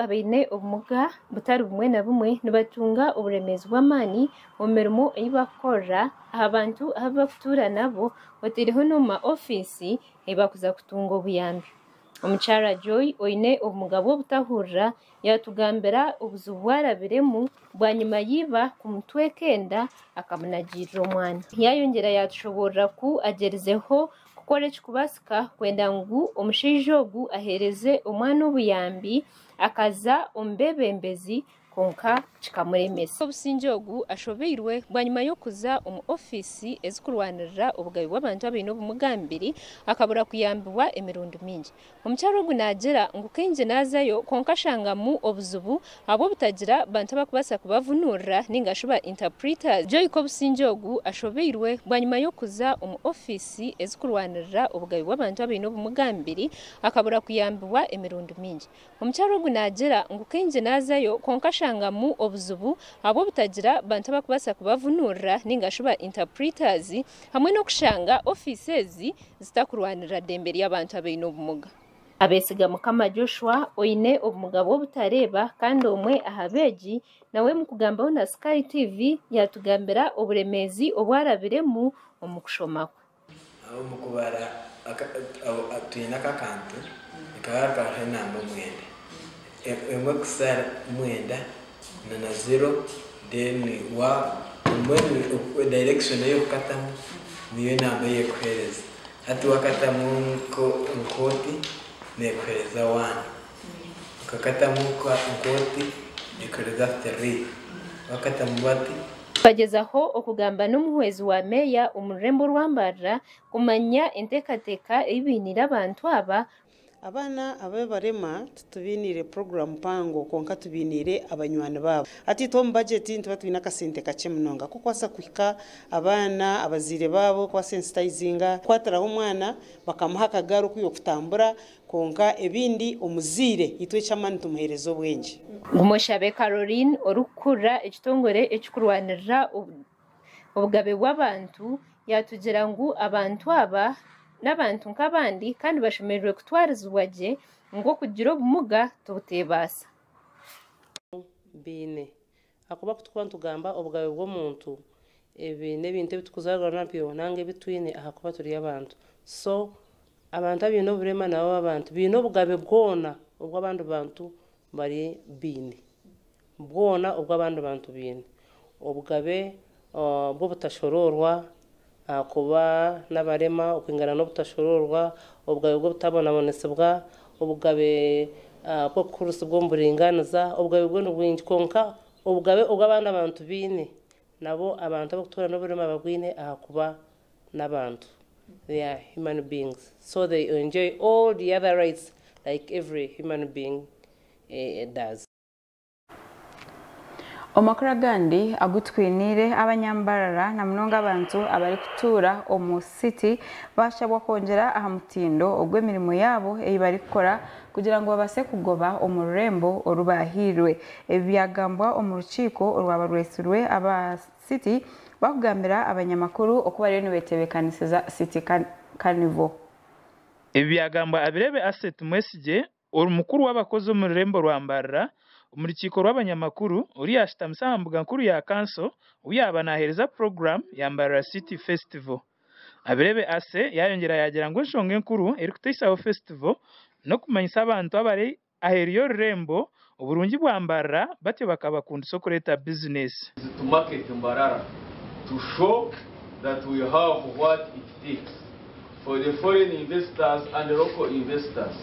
abaine obumuga butari bumwe na bumwe nibatunga uburemezi bw'amaani omu mirimo ei bakukora aha bantu ahu bakutuura nabo bataireho n'omu office ei bakuza kutunga obuyambi. Omukyara Joy oine obumuga bw'obutahurira yatugambira obuzibu bwarabiremu bwanyuma yiba kumutwekenda akamunagirira omwana. Yayongera yatushoborera ku agerizeho kukora ekikubasika kwenda ngu omushaija ogu ahereze omwana obuyambi akaza omu bebembezi konka kikamuremesa. Obusinge ogu ashobeirwe bwanyuma y'okuza omu office ezikurwanirira obugabe bw'abantu abaine obumuga mbiri akabura kuyambibwa emirundi mingi. Omukyaro ogu nagira ngu kenje nazayo konka ashangamu obuzibu abo butagira bantu abakubasa kubavunurira ninga shuba interpreters. Joy ko obusinge ogu ashobeirwe bwanyuma y'okuza omu office ezikurwanirira obugabe bw'abantu abaine obumuga mbiri akabura kuyambibwa emirundi mingi. Omukyaro ogu nagira ngu kenje nazayo konka ashangamu obuzibu abo butagira bantu abakubasa kubavunurira ninga shuba interpreters hamwe n'okushanga offices zitakurwanirira ddembe ly'abantu abaine obumuga. Abesiga Mukama Joshua oine obumuga bw'obutareeba kandi omwe aha beegi nawe mu kugambaho na Sky TV yatugambira oburemezi obwarabiremu omu kushoma kwe. Aho mu kubara tuyina akakantu nikagaragara enamba mwenda emwe kusara mwenda na 0 then wa umwe direction yo kukatamu niyo namba yo kuhereza hati wakatamu nkoti nekuhereza 1 ukakatamu nkoti nekuhereza 3 wakatamu bati bagezaho okugamba n'omuhwezi wa meya omu rurembo rw'Ambarra kumanya enteekateeka eibinira abantu aba abana abebarema tutubinire program pango konka tubinire abanywani babo ati tom budget ntuba tubina kasente kake munonga kukwasa kuhika abana abazire babo kwa sensitizinga kwataraho umwana bakamuha akagaro kuyo kutambura konka ebindi omuzire itwe chamani tumuhereza obwenje. Ngumoshabe Caroline orukura ekitongore ekikurwanirira obugabe bw'abantu yatugira ngu abantu aba n'abantu nk'abandi kandi bashemerewe kutwarizibwa gye ngo kugira obumuga tubutebasa. Bine akuba kutukuba ntugamba obugabe bw'omuntu ebi n'ebintu ebitukuzarwa nabyo nange bitwine ahakuba turi abantu so abantu abaine oburema nabo abantu biine obugabe bwona obw'abandi bantu bari bine bwona obw'abandi bantu bine obugabe bw'obutashororwa kuba n'abarema okwingana n'obutashororwa obugabe bw'obutabonabonesebwa obugabe bw'okukurusi bw'omuburinganiza obugabe bw'obwingi konka obugabe obw'abandi abantu bine nabo abantu abakutura n'oburema bagwine ahakuba n'abantu. They are human beings so they enjoy all the other rights like every human being does. Omakuru gandi agutwinire abanyambarara na munonga abantu abari kutura omu city bashabwa kongera aha mutindo ogw'emirimo yabo eyibari kukora kugira ngo babase kugoba omu rurembo orubahirwe. Ebyagambwa omu rukiiko orwaba rwesirwe aba city bakugambira abanyamakuru okuba rero nibetebekanisiza city carnival. Ebyagambwa abirebe Asset Mwesige orumukuru w'abakozi omu rurembo rwa Mbarara mu rukiiko rw'abanyamakuru uri yashitamisa aha mbuga nkuru ya kanso uyaba nahereza program ya Mbarara City Festival. Abirebe Ase yayongera yagira ngo enshonga enkuru eri kuteisaho festival no kumanyisa abantu abari aheriyo rurembo uburungi bwa Mbarara batyo bakabakunda isoko leta business. To market Mbarara to show that we have what it takes for the foreign investors and the local investors